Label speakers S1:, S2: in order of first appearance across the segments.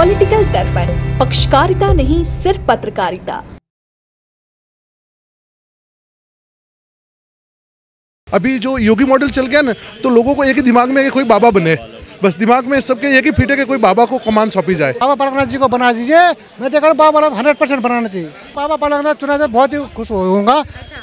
S1: Political दर्पण, पक्षकारिता नहीं सिर्फ पत्रकारिता।
S2: अभी जो योगी मॉडल चल गया ना, तो लोगों को एक ही दिमाग में है कि कोई बाबा बने, बस दिमाग में सबके एक ही फिट है कि कोई बाबा को कमान सौंपी जाए।
S3: बाबा बालकनाथ जी को बना दीजिए। मैं तो कह रहा हूँ बाबा 100% बनाना चाहिए। बाबा बालकनाथ चुना से बहुत ही खुश होऊंगा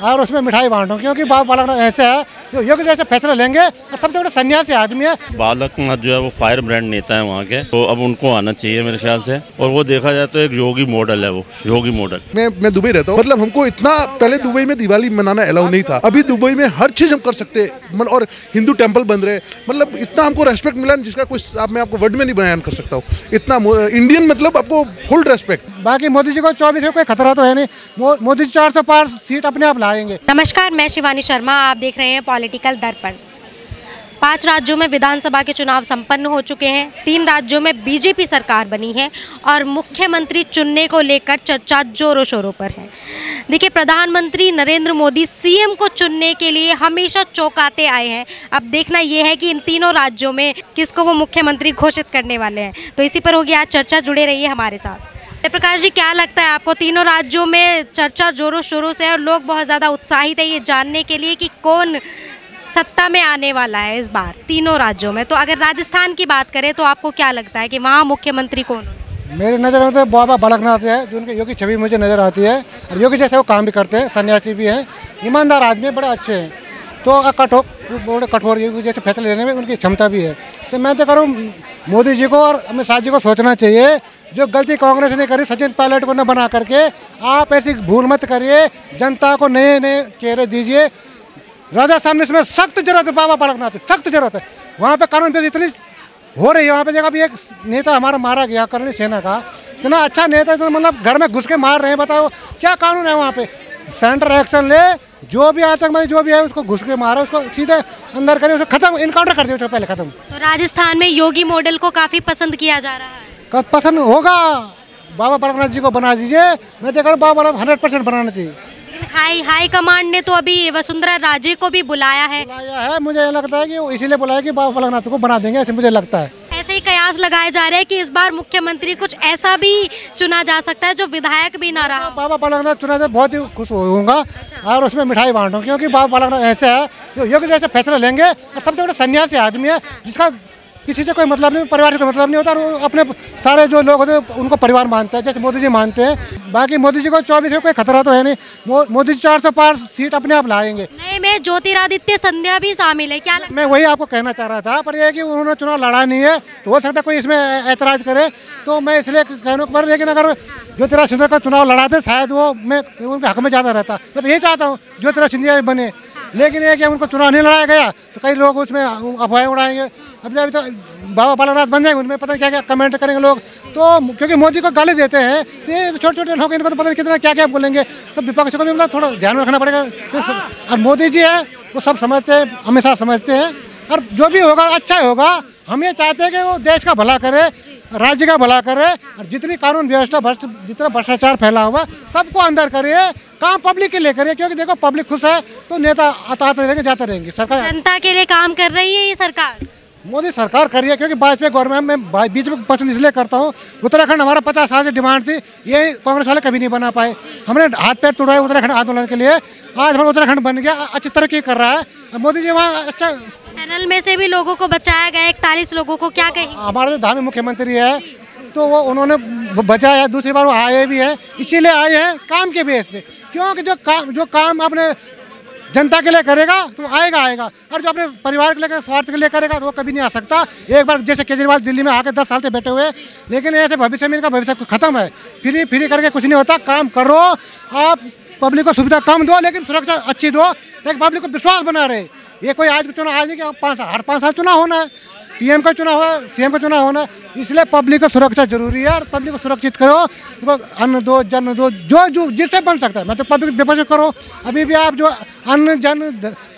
S3: और उसमें मिठाई बांटूं, क्योंकि बाबा बालकनाथ ऐसे है जो योगी जैसे फैसला लेंगे और सबसे बड़े सन्यासी आदमी है।
S4: बालकनाथ जो है वो फायर ब्रांड नेता है वहाँ के, तो अब उनको आना चाहिए मेरे ख्याल से। और वो देखा जाए तो एक योगी मॉडल है, वो योगी मॉडल।
S2: मैं दुबई रहता हूँ, मतलब हमको इतना पहले दुबई में दिवाली मनाना अलाउ नहीं था, अभी दुबई में हर चीज हम कर सकते हैं और हिंदू टेम्पल बन रहे, मतलब इतना हमको रेस्पेक्ट मिला जिसका कोई मैं आपको वर्ड में नहीं बयान कर सकता हूँ। इतना इंडियन, मतलब आपको फुल रेस्पेक्ट।
S3: बाकी मोदी जी को 24 में कोई खतरा तो है नहीं। मोदी जी 400 पार सीट अपने आप लाएंगे।
S5: नमस्कार, मैं शिवानी शर्मा, आप देख रहे हैं पॉलिटिकल दर्पण। 5 राज्यों में विधानसभा के चुनाव संपन्न हो चुके हैं। 3 राज्यों में बीजेपी सरकार बनी है और मुख्यमंत्री चुनने को लेकर चर्चा जोरों शोरों पर है। देखिए, प्रधानमंत्री नरेंद्र मोदी सीएम को चुनने के लिए हमेशा चौंकाते आए हैं। अब देखना यह है कि इन तीनों राज्यों में किसको वो मुख्यमंत्री घोषित करने वाले हैं। तो इसी पर होगी आज चर्चा, जुड़े रहिए हमारे साथ। प्रकाश जी, क्या लगता है आपको, तीनों राज्यों में चर्चा जोरों शोरों से है और लोग बहुत ज़्यादा उत्साहित है ये जानने के लिए कि कौन सत्ता में आने वाला है इस बार तीनों राज्यों में। तो अगर राजस्थान की बात करें तो आपको क्या लगता है कि वहाँ मुख्यमंत्री कौन?
S3: मेरी नज़र में तो बाबा बालकनाथ है, जो उनके योगी छवि मुझे नज़र आती है। और योगी जैसे वो काम भी करते हैं, सन्यासी भी हैं, ईमानदार आदमी बड़े अच्छे हैं। तो कठोर योगी जैसे फैसले लेने में उनकी क्षमता भी है। तो मैं तो करूँ मोदी जी को और अमित शाह जी को सोचना चाहिए, जो गलती कांग्रेस ने करी सचिन पायलट को न बना करके, आप ऐसी भूल मत करिए। जनता को नए नए चेहरे दीजिए। राजस्थान में इसमें सख्त जरूरत है, बाबा बालकनाथ सख्त जरूरत है। वहाँ पे कानून पे इतनी हो रही है, वहाँ पे जगह भी एक नेता हमारा मारा गया करणी सेना का, इतना अच्छा नेता, इतना मतलब घर में घुस के मार रहे हैं। बताओ क्या कानून है वहाँ पे? सेंटर एक्शन ले, जो भी आतंकवादी जो भी है उसको घुस के मारो, उसको सीधे अंदर करिए, उसको खत्म, इनकाउंटर कर दिए उसको पहले खत्म।
S5: तो राजस्थान में योगी मॉडल को काफ़ी पसंद किया जा रहा है।
S3: कब पसंद होगा? बाबा बालकनाथ जी को बना दीजिए। मैं तो कह रहा हूँ बाबा बालकनाथ 100% बनाना चाहिए।
S5: हाई कमांड ने तो अभी वसुंधरा राजे को भी बुलाया है।
S3: मुझे लगता है कि वो इसीलिए बुलाया कि बाबा बालकनाथ को बना देंगे, ऐसे मुझे लगता है।
S5: ऐसे ही कयास लगाए जा रहे हैं कि इस बार मुख्यमंत्री कुछ ऐसा भी चुना जा सकता है जो विधायक भी ना रहा।
S3: बाबा बालकनाथ चुना से बहुत ही खुश होऊंगा और उसमें मिठाई बांटूं, क्योंकि बाबा बालकनाथ ऐसे है जो योगी जैसे फैसला लेंगे और सबसे बड़े सन्यासी आदमी है, जिसका किसी से कोई मतलब नहीं, परिवार से कोई मतलब नहीं होता। और अपने सारे जो लोग होते हैं उनको परिवार मानते हैं, जैसे मोदी जी मानते हैं। बाकी मोदी जी को 24 में कोई खतरा तो है नहीं। मोदी जी 400 पार सीट अपने आप लाएंगे।
S5: नए में ज्योतिरादित्य सिंधिया भी शामिल है, क्या लगता?
S3: मैं वही आपको कहना चाह रहा था, पर यह कि उन्होंने चुनाव लड़ा नहीं है, तो हो सकता है कोई इसमें ऐतराज़ करे, तो मैं इसलिए कहने पर। लेकिन अगर ज्योतिरादित्य सिंधिया का चुनाव लड़ाते शायद वो मैं उनके हक में ज़्यादा रहता। मैं तो यही चाहता हूँ ज्योतिरादित्य सिंधिया बने, लेकिन ये कि उनको चुनाव नहीं लड़ाया गया तो कई लोग उसमें अफवाहें उड़ाएंगे। अभी तो बाबा बालकनाथ बन जाएंगे, उनमें पता नहीं क्या क्या कमेंट करेंगे लोग, तो क्योंकि मोदी को गाली देते हैं तो ये छोटे छोटे लोग, इनको तो पता नहीं कितना क्या क्या बोलेंगे। तो विपक्ष को भी मतलब थोड़ा ध्यान रखना पड़ेगा। और मोदी जी है वो सब समझते हैं, हमेशा समझते हैं, और जो भी होगा अच्छा होगा। हम ये चाहते हैं कि वो देश का भला करे, राज्य का भला करे, और जितनी कानून व्यवस्था जितना भ्रष्टाचार फैला हुआ सबको अंदर करिए, काम पब्लिक के लिए करिए। क्योंकि देखो पब्लिक खुश है तो नेता आते रहेंगे, जाते रहेंगे। सरकार
S5: जनता के लिए काम कर रही है ये सरकार,
S3: मोदी सरकार कर रही है। क्योंकि वाजपेयी गवर्नमेंट में बीच में पसंद इसलिए करता हूँ, उत्तराखंड हमारा 50 साल से डिमांड थी, ये कांग्रेस वाले कभी नहीं बना पाए। हमने हाथ पैर तोड़ाए उत्तराखंड आंदोलन के लिए, आज हमारा उत्तराखंड बन गया, अच्छी तरक्की कर रहा है। मोदी जी वहाँ अच्छा,
S5: टनल में से भी लोगों को बचाया गया, 41 लोगों को, क्या कहेंगे?
S3: हमारे जो धामी मुख्यमंत्री है तो वो उन्होंने बचाया, दूसरी बार वो आए भी हैं, इसीलिए आए हैं काम के बेस पे। क्योंकि जो काम अपने जनता के लिए करेगा तो आएगा, और जो अपने परिवार के लिए स्वार्थ के लिए करेगा तो वो कभी नहीं आ सकता। एक बार जैसे केजरीवाल दिल्ली में आके 10 साल से बैठे हुए, लेकिन ऐसे भविष्य में इनका भविष्य खत्म है। फ्री करके कुछ नहीं होता। काम करो, आप पब्लिक को सुविधा कम दो लेकिन सुरक्षा अच्छी दो, ताकि पब्लिक को विश्वास बना रहे। ये कोई आज का चुनाव आज नहीं कि हर 5 साल चुनाव होना है, पीएम का चुनाव है, सीएम का चुनाव होना, इसलिए पब्लिक को सुरक्षा जरूरी है। और पब्लिक को सुरक्षित करो, अन्न दो, जन दो, जो जिससे बन सकता है। मतलब पब्लिक विपक्ष करो। अभी भी आप जो अन्न जन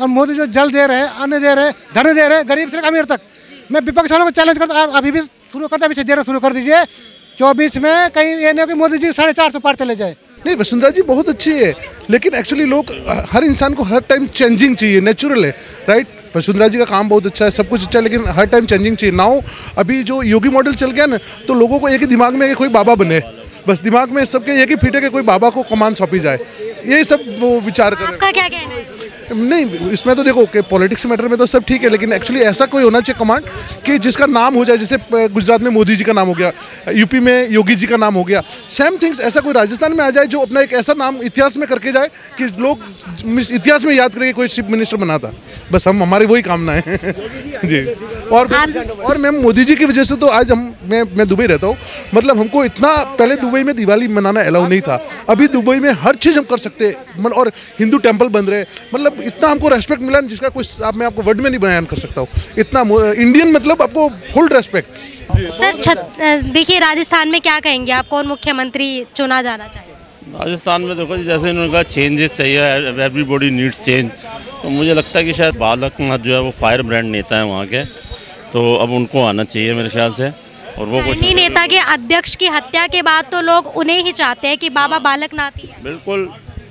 S3: और मोदी जो जल दे रहे हैं, अन्न दे रहे हैं, धन दे रहे हैं, गरीब से अमीर तक, मैं विपक्ष वालों को चैलेंज करता हूँ, अभी भी शुरू करते, अभी से देना शुरू कर दीजिए। 24 में कहीं ये नहीं कि मोदी जी 450 पार चले जाए।
S2: नहीं, वसुंधरा जी बहुत अच्छी है, लेकिन एक्चुअली लोग, हर इंसान को हर टाइम चेंजिंग चाहिए, नेचुरल है, राइट। वसुंधरा जी का काम बहुत अच्छा है, सब कुछ अच्छा है, लेकिन हर टाइम चेंजिंग चाहिए। नाउ अभी जो योगी मॉडल चल गया ना, तो लोगों को एक ही दिमाग में कि कोई बाबा बने, बस दिमाग में सबके एक ही फिट है कि कोई बाबा को कमान सौंपी जाए, यही सब वो विचार कर रहे हैं।
S5: आपका क्या कहना है?
S2: नहीं, इसमें तो देखो कि पॉलिटिक्स मैटर में तो सब ठीक है, लेकिन एक्चुअली ऐसा कोई होना चाहिए कमांड कि जिसका नाम हो जाए, जैसे गुजरात में मोदी जी का नाम हो गया, यूपी में योगी जी का नाम हो गया, सेम थिंग्स ऐसा कोई राजस्थान में आ जाए जो अपना एक ऐसा नाम इतिहास में करके जाए कि लोग इतिहास में याद करेंगे कोई चीफ मिनिस्टर बना था। बस हमारी वही कामना है जी। और मैम मोदी जी की वजह से तो आज मैं दुबई रहता हूँ, मतलब हमको इतना पहले दुबई में दिवाली मनाना अलाउ नहीं था, अभी दुबई में हर चीज़ हम कर सकते हैं, मतलब और हिंदू टेम्पल बन रहे, मतलब इतना हमको रेस्पेक्ट मिला जिसका कोई मैं आपको वर्ड में नहीं बयान कर सकता हूँ। इतना इंडियन, मतलब आपको फुल रेस्पेक्ट।
S5: सर देखिए, राजस्थान में क्या कहेंगे आप, कौन मुख्यमंत्री चुना जाना चाहिए?
S4: राजस्थान में देखो जी, जैसे इन्होंने कहा चेंजेस चाहिए, एवरीबॉडी नीड्स चेंज, तो मुझे लगता है कि शायद बालकनाथ जो है वो फायर ब्रांड नेता है वहाँ के, तो अब उनको आना चाहिए मेरे ख्याल से। और वो कुछ
S5: नेता के अध्यक्ष की हत्या के बाद तो लोग उन्हें ही चाहते हैं कि बाबा बालकनाथ ही है।
S4: बिल्कुल,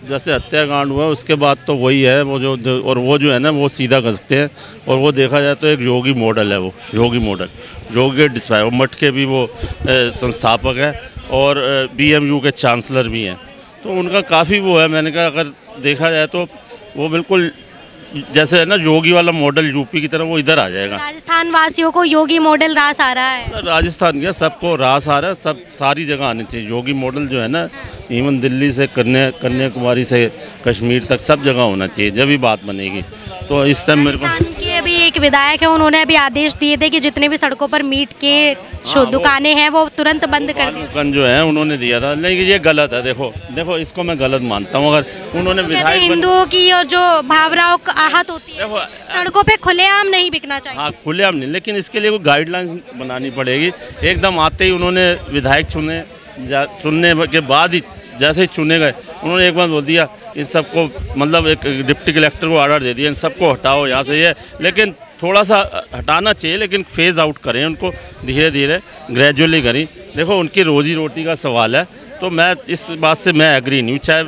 S4: जैसे हत्याकांड हुआ उसके बाद तो वही है वो जो और वो जो है ना वो सीधा कर सकते हैं। और वो देखा जाए तो एक योगी मॉडल है, वो योगी मॉडल, योगी डिस्पायर मठ के भी वो संस्थापक है और BMU के चांसलर भी हैं, तो उनका काफ़ी वो है। मैंने कहा अगर देखा जाए तो वो बिल्कुल जैसे है ना योगी वाला मॉडल यूपी की तरह वो इधर आ जाएगा।
S5: राजस्थान वासियों को योगी मॉडल रास आ रहा है।
S4: राजस्थान क्या सबको रास आ रहा है, सब सारी जगह आने चाहिए योगी मॉडल जो है ना, इवन दिल्ली से कन्याकुमारी से कश्मीर तक सब जगह होना चाहिए, जब भी बात बनेगी। तो इस टाइम मेरे को
S5: के अभी एक विधायक है, उन्होंने अभी आदेश दिए थे कि जितने भी सड़कों पर मीट के दुकानें हैं वो तुरंत बंद कर दी।
S4: दुकान जो है उन्होंने दिया था, लेकिन ये गलत है। देखो इसको मैं गलत मानता हूँ। अगर उन्होंने विधायक
S5: हिंदुओं की और जो भावनाओं आहत होती है, सड़कों पे खुलेआम नहीं बिकना चाहिए।
S4: हाँ, खुलेआम नहीं, लेकिन इसके लिए कोई गाइडलाइन बनानी पड़ेगी। एकदम आते ही उन्होंने विधायक चुनने के बाद ही जैसे ही चुने गए, उन्होंने एक बार बोल दिया इन सबको, मतलब एक डिप्टी कलेक्टर को ऑर्डर दे दिया इन सबको हटाओ यहाँ से। ये लेकिन थोड़ा सा हटाना चाहिए, लेकिन फेज़ आउट करें उनको, धीरे धीरे ग्रेजुअली करें। देखो उनकी रोजी रोटी का सवाल है, तो मैं इस बात से मैं एग्री नहीं हूँ। चाहे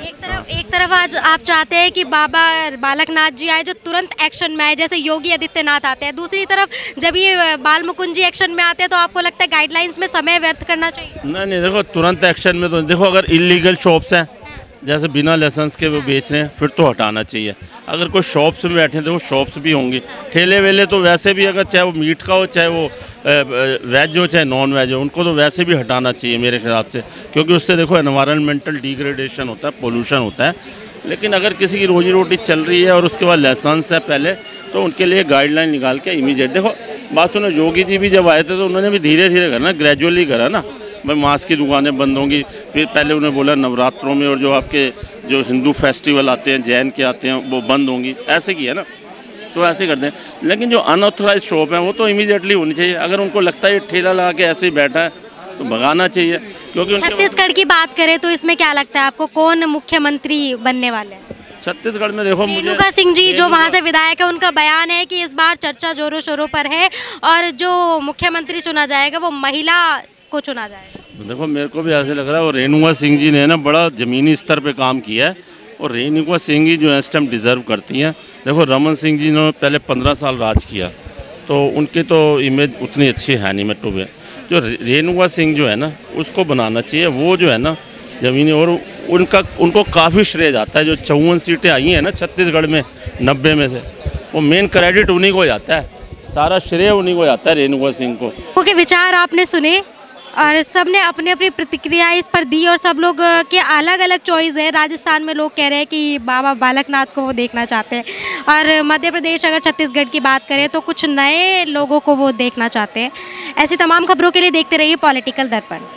S5: एक तरफ आज आप चाहते हैं कि बाबा बालकनाथ जी आए जो तुरंत एक्शन में आए, जैसे योगी आदित्यनाथ आते हैं, दूसरी तरफ जब ये बाल मुकुंद जी एक्शन में आते हैं तो आपको लगता है गाइडलाइंस में समय व्यर्थ करना चाहिए?
S4: नहीं, देखो तुरंत एक्शन में तो देखो, अगर इलीगल शॉप्स हैं जैसे बिना लाइसेंस के वो बेच रहे हैं, फिर तो हटाना चाहिए। अगर कोई शॉप्स में बैठे हैं तो वो शॉप्स भी होंगी, ठेले वेले तो वैसे भी, अगर चाहे वो मीट का हो, चाहे वो वेज हो, चाहे नॉन वेज हो, उनको तो वैसे भी हटाना चाहिए मेरे हिसाब से, क्योंकि उससे देखो एनवायरनमेंटल डिग्रेडेशन होता है, पोल्यूशन होता है। लेकिन अगर किसी की रोजी रोटी चल रही है और उसके बाद लाइसेंस है पहले, तो उनके लिए गाइडलाइन निकाल के इमीडिएट देखो। बात सुनो, योगी जी भी जब आए थे तो उन्होंने भी धीरे धीरे करा ना, ग्रेजुअली करा ना। भाई मांस की दुकानें बंद होंगी, फिर पहले उन्होंने बोला नवरात्रों में और जो आपके जो हिंदू फेस्टिवल आते हैं, जैन के आते हैं, वो बंद होंगी, ऐसे किया ना, तो ऐसे करते हैं। लेकिन जो अनऑथराइज शॉप है वो तो इमीडिएटली होनी चाहिए। अगर उनको लगता है ये ठेला लगा के ऐसे ही बैठा है तो भगाना चाहिए, क्योंकि
S5: छत्तीसगढ़ की बात करें तो इसमें क्या लगता है आपको, कौन मुख्यमंत्री बनने वाले हैं?
S4: छत्तीसगढ़ में देखो,
S5: रेणुका सिंह जी जो वहाँ से विधायक है, उनका बयान है कि इस बार चर्चा जोरों शोरों पर है और जो मुख्यमंत्री चुना जाएगा वो महिला को चुना जाएगा।
S4: देखो मेरे को भी ऐसे लग रहा है, और रेणुका सिंह जी ने ना बड़ा ज़मीनी स्तर पे काम किया है, और रेणुका सिंह जी जो है इस टाइम डिज़र्व करती हैं। देखो रमन सिंह जी ने पहले 15 साल राज किया, तो उनकी तो इमेज उतनी अच्छी है नहीं मेट्रो में। जो रेणुका सिंह जो है ना, उसको बनाना चाहिए। वो जो है ना ज़मीनी, और उनको काफ़ी श्रेय जाता है। जो 54 सीटें आई हैं ना छत्तीसगढ़ में 90 में से, वो मेन क्रेडिट उन्हीं को जाता है, सारा श्रेय उन्हीं को जाता है, रेणुका सिंह को।
S5: ओके, विचार आपने सुने और सब ने अपनी अपनी प्रतिक्रिया इस पर दी और सब लोग के अलग अलग चॉइस है। राजस्थान में लोग कह रहे हैं कि बाबा बालकनाथ को वो देखना चाहते हैं, और मध्य प्रदेश अगर छत्तीसगढ़ की बात करें तो कुछ नए लोगों को वो देखना चाहते हैं। ऐसी तमाम खबरों के लिए देखते रहिए पॉलिटिकल दर्पण।